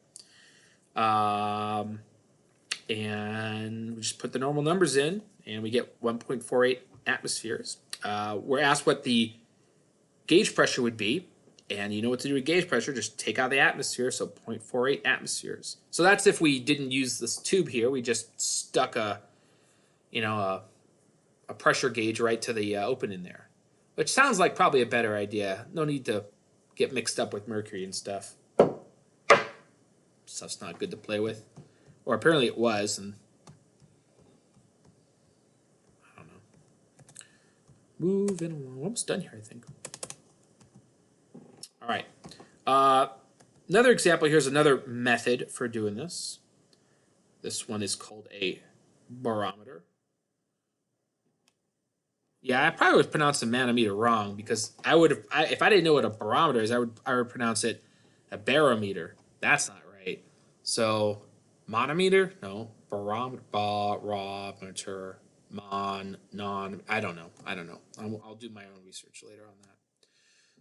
And we just put the normal numbers in, and we get 1.48 atmospheres. We're asked what the gauge pressure would be, and you know what to do with gauge pressure. Just take out the atmosphere, so 0.48 atmospheres. So that's if we didn't use this tube here. We just stuck a pressure gauge right to the opening there, which sounds like probably a better idea. No need to get mixed up with mercury and stuff. Stuff's not good to play with. Or apparently it was, and I don't know. Moving along. Almost done here, I think. All right. Another example, here's another method for doing this. This one is called a barometer. Yeah, I probably would pronounce the manometer wrong because if I didn't know what a barometer is, I would pronounce it a barometer. That's not right. So monometer? No. Barometer. I don't know. I'll do my own research later on that.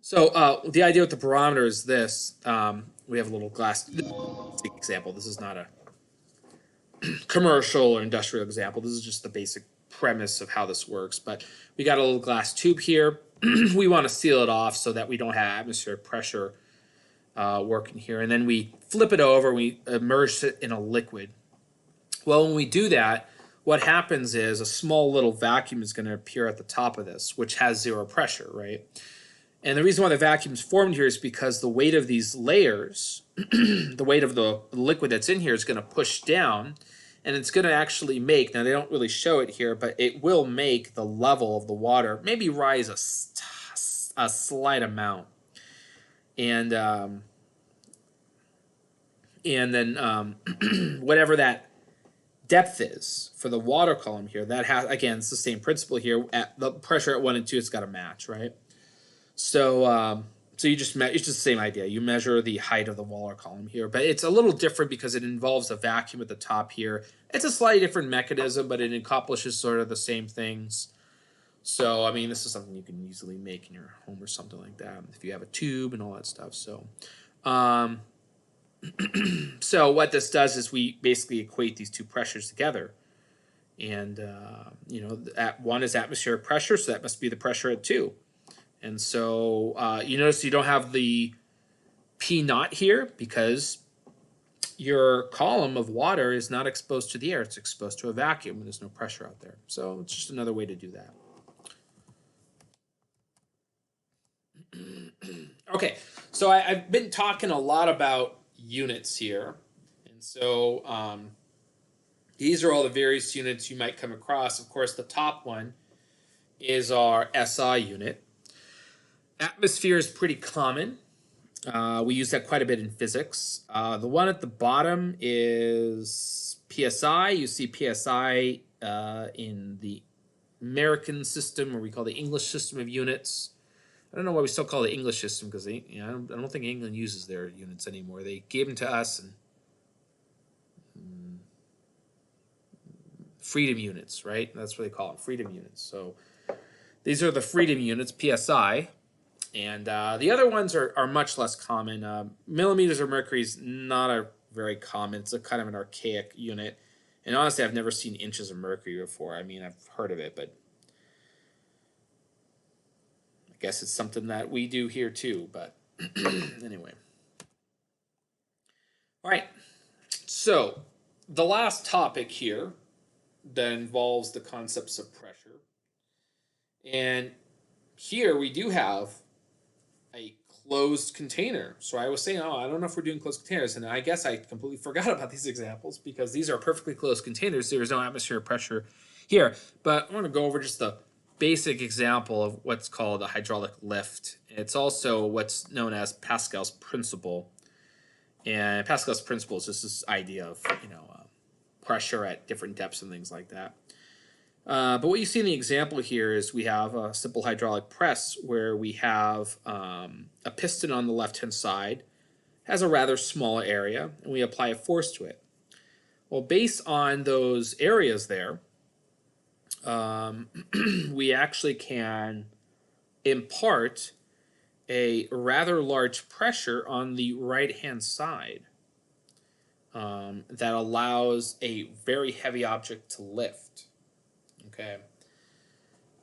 So the idea with the barometer is this. We have a little glass example. This is not a commercial or industrial example. This is just the basic premise of how this works. But we got a little glass tube here. We want to seal it off so that we don't have atmospheric pressure working here. And then we flip it over, we immerse it in a liquid. Well, when we do that, what happens is a small little vacuum is going to appear at the top of this, which has zero pressure, right? And the reason why the vacuum is formed here is because the weight of these layers, the weight of the liquid that's in here is going to push down, and it's going to actually make, now they don't really show it here, but it will make the level of the water maybe rise a slight amount. And And then whatever that depth is for the water column here, that has, again, it's the same principle here. At the pressure at 1 and 2, it's got to match, right? So so you just it's just the same idea. You measure the height of the water column here, but it's a little different because it involves a vacuum at the top here. It's a slightly different mechanism, but it accomplishes sort of the same things. So I mean, this is something you can easily make in your home or something like that if you have a tube and all that stuff. So so what this does is we basically equate these two pressures together. And, you know, at 1 is atmospheric pressure, so that must be the pressure at 2. And so you notice you don't have the P naught here because your column of water is not exposed to the air. It's exposed to a vacuum and there's no pressure out there. So it's just another way to do that. Okay, so I've been talking a lot about units here. And so these are all the various units you might come across. Of course, the top one is our SI unit. Atmosphere is pretty common. We use that quite a bit in physics. The one at the bottom is PSI. You see PSI in the American system, or we call the English system of units. I don't know why we still call it the English system because I don't think England uses their units anymore. They gave them to us and freedom units, right? That's what they call it, freedom units. So these are the freedom units, PSI. And the other ones are much less common. Millimeters of mercury is not a very common. It's a kind of an archaic unit. And honestly, I've never seen inches of mercury before. I mean, I've heard of it, but I guess it's something that we do here too. But anyway. All right. So the last topic here that involves the concepts of pressure. And here we do have a closed container. So I was saying, I don't know if we're doing closed containers. And I guess I completely forgot about these examples because these are perfectly closed containers. There is no atmospheric pressure here. But I want to go over just the basic example of what's called a hydraulic lift. It's also what's known as Pascal's Principle. And Pascal's Principle is just this idea of, pressure at different depths and things like that. But what you see in the example here is we have a simple hydraulic press where we have a piston on the left-hand side, has a rather small area, and we apply a force to it. Well, based on those areas there, we actually can impart a rather large pressure on the right-hand side that allows a very heavy object to lift. Okay.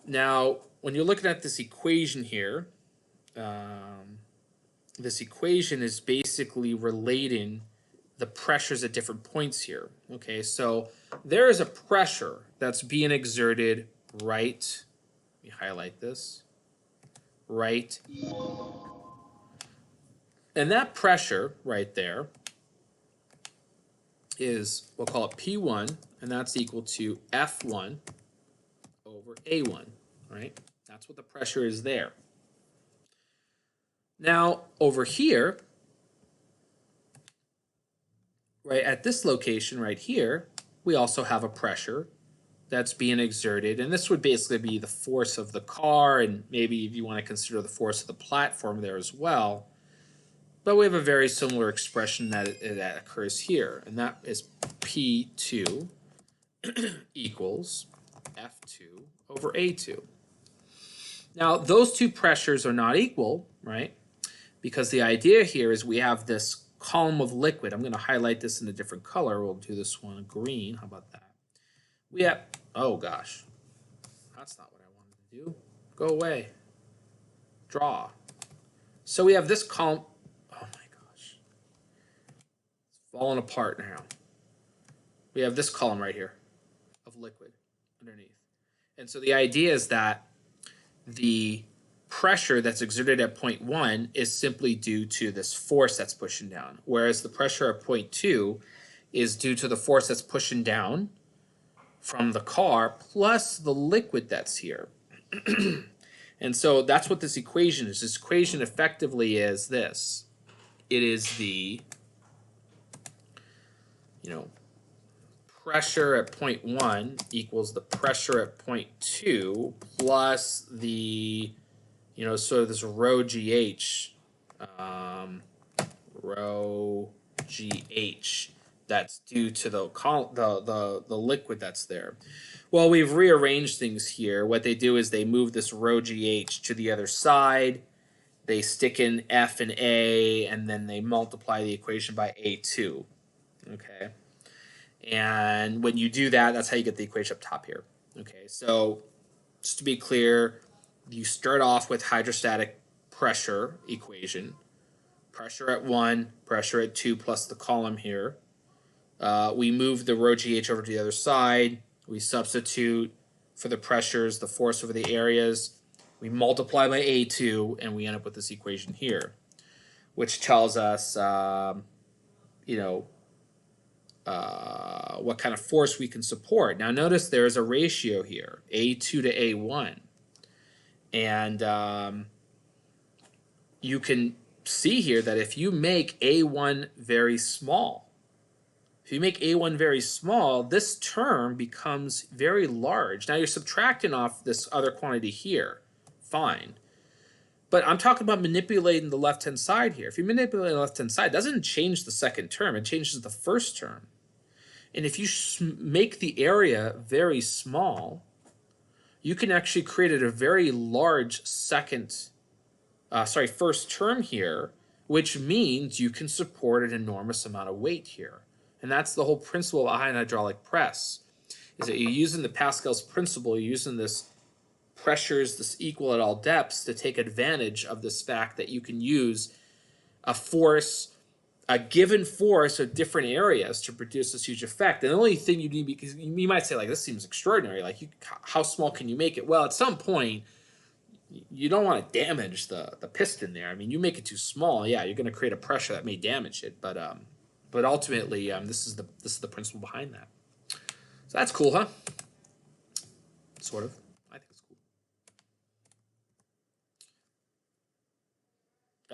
Now, when you're looking at this equation here, this equation is basically relating the pressures at different points here. Okay, so there is a pressure that's being exerted right, let me highlight this, right, and that pressure right there is, we'll call it P1, and that's equal to F1 over A1, right? That's what the pressure is there. Now, over here, right at this location right here, we also have a pressure that's being exerted, and this would basically be the force of the car, and maybe if you want to consider the force of the platform there as well. But we have a very similar expression that occurs here, and that is P2 equals F2 over A2. Now, those two pressures are not equal, right? Because the idea here is we have this column of liquid. I'm going to highlight this in a different color. We'll do this one green. How about that? We have, oh gosh, that's not what I wanted to do. Go away. Draw. So we have this column. Oh my gosh. It's falling apart now. We have this column right here of liquid underneath. And so the idea is that the pressure that's exerted at point 1 is simply due to this force that's pushing down, whereas the pressure at point 2 is due to the force that's pushing down from the car plus the liquid that's here. And so that's what this equation is. This equation effectively is this. It is the you know, pressure at point 1 equals the pressure at point 2 plus the, you know, sort of this rho GH, rho GH that's due to the liquid that's there. Well, we've rearranged things here. What they do is they move this rho GH to the other side. They stick in F and A, and then they multiply the equation by A2. Okay. And when you do that, that's how you get the equation up top here. Okay, so just to be clear, you start off with hydrostatic pressure equation. Pressure at 1, pressure at 2 plus the column here. We move the rho GH over to the other side. We substitute for the pressures, the force over the areas. We multiply by A2, and we end up with this equation here, which tells us, you know, what kind of force we can support. Now notice there's a ratio here, A2 to A1. And you can see here that if you make A1 very small, this term becomes very large. Now you're subtracting off this other quantity here, fine. But I'm talking about manipulating the left-hand side here. If you manipulate the left-hand side, it doesn't change the second term, it changes the first term. And if you make the area very small, you can actually create a very large first term here, which means you can support an enormous amount of weight here. And that's the whole principle behind hydraulic press, is that you're using the Pascal's principle, you're using this pressures, this equal at all depths, to take advantage of this fact that you can use a force, a given force of different areas to produce this huge effect. And the only thing you need, because you might say, like, this seems extraordinary, like, how small can you make it? Well, at some point, you don't want to damage the piston there. I mean, you make it too small, yeah, you're going to create a pressure that may damage it. But ultimately, this is the principle behind that. So that's cool, huh? Sort of. I think it's cool.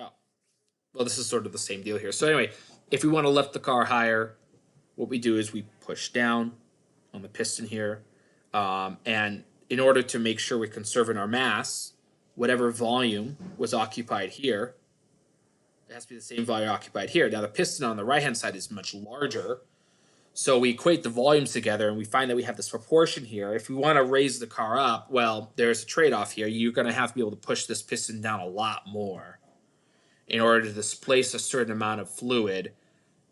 Oh, well, this is sort of the same deal here. So anyway, if we want to lift the car higher, what we do is we push down on the piston here, and in order to make sure we're conserving our mass, whatever volume was occupied here, it has to be the same volume occupied here. Now the piston on the right-hand side is much larger, so we equate the volumes together and we find that we have this proportion here. If we want to raise the car up, well, there's a trade-off here. You're going to have to be able to push this piston down a lot more in order to displace a certain amount of fluid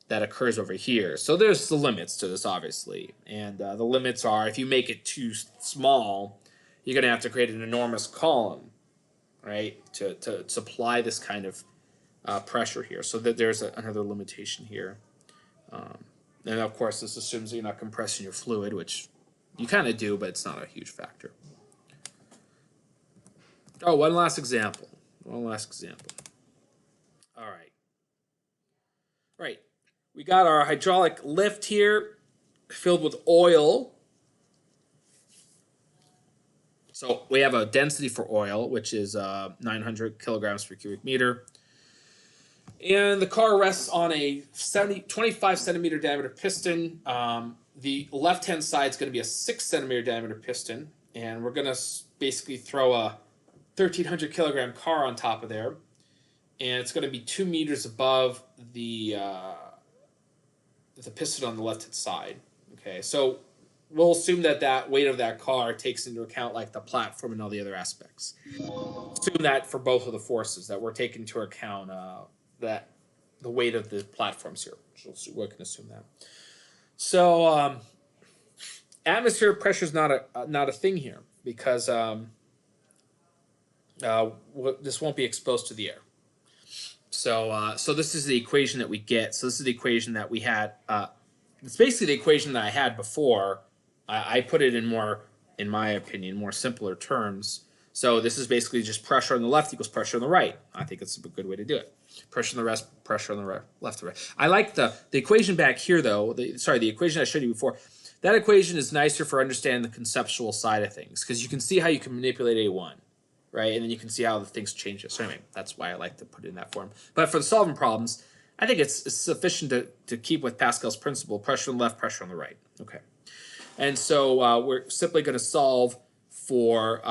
that occurs over here. So there's the limits to this, obviously. And the limits are, if you make it too small, you're going to have to create an enormous column, right, to supply this kind of pressure here. So that there's another limitation here. And of course, this assumes that you're not compressing your fluid, which you kind of do, but it's not a huge factor. Oh, one last example. All right. Right. We got our hydraulic lift here filled with oil. So we have a density for oil, which is 900 kilograms per cubic meter. And the car rests on a 25 centimeter diameter piston. The left-hand side is going to be a 6 centimeter diameter piston. And we're going to basically throw a 1,300 kilogram car on top of there. And it's going to be 2 meters above the piston on the left-hand side. Okay, so we'll assume that weight of that car takes into account like the platform and all the other aspects. Assume that for both of the forces, that we're taking into account that the weight of the platforms here. We can assume that. So atmospheric pressure is not a thing here, because this won't be exposed to the air. So this is the equation that we get. So this is the equation that we had. It's basically the equation that I had before. I put it in my opinion, more simpler terms. So this is basically just pressure on the left equals pressure on the right. I think it's a good way to do it. Pressure on the left, pressure on the right, left to right. I like the equation back here, though. The equation I showed you before. That equation is nicer for understanding the conceptual side of things, because you can see how you can manipulate A1. Right, and then you can see how the things change. So anyway, that's why I like to put it in that form. But for the solving problems, I think it's sufficient to keep with Pascal's principle, pressure on the left, pressure on the right. Okay. And so we're simply going to solve for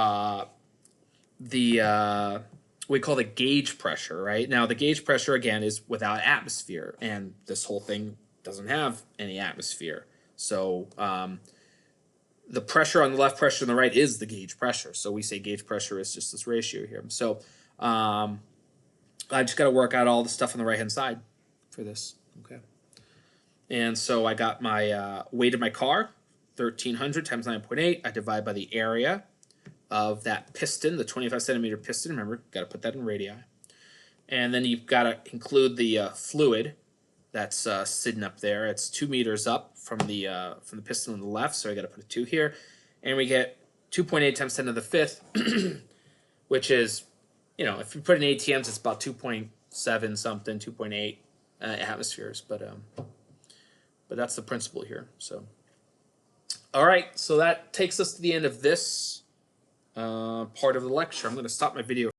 we call the gauge pressure, right? Now, the gauge pressure, again, is without atmosphere, and this whole thing doesn't have any atmosphere. So the pressure on the left, pressure on the right is the gauge pressure. So we say gauge pressure is just this ratio here. So I just got to work out all the stuff on the right-hand side for this, okay? And so I got my weight of my car, 1,300 times 9.8. I divide by the area of that piston, the 25 centimeter piston. Remember, got to put that in radii. And then you've got to include the fluid that's sitting up there. It's 2 meters up from the piston on the left, so I got to put a 2 here. And we get 2.8 times 10 to the fifth, which is, you know, if you put in ATMs, it's about 2.7 something, 2.8 atmospheres. But that's the principle here. So, all right, so that takes us to the end of this part of the lecture. I'm going to stop my video.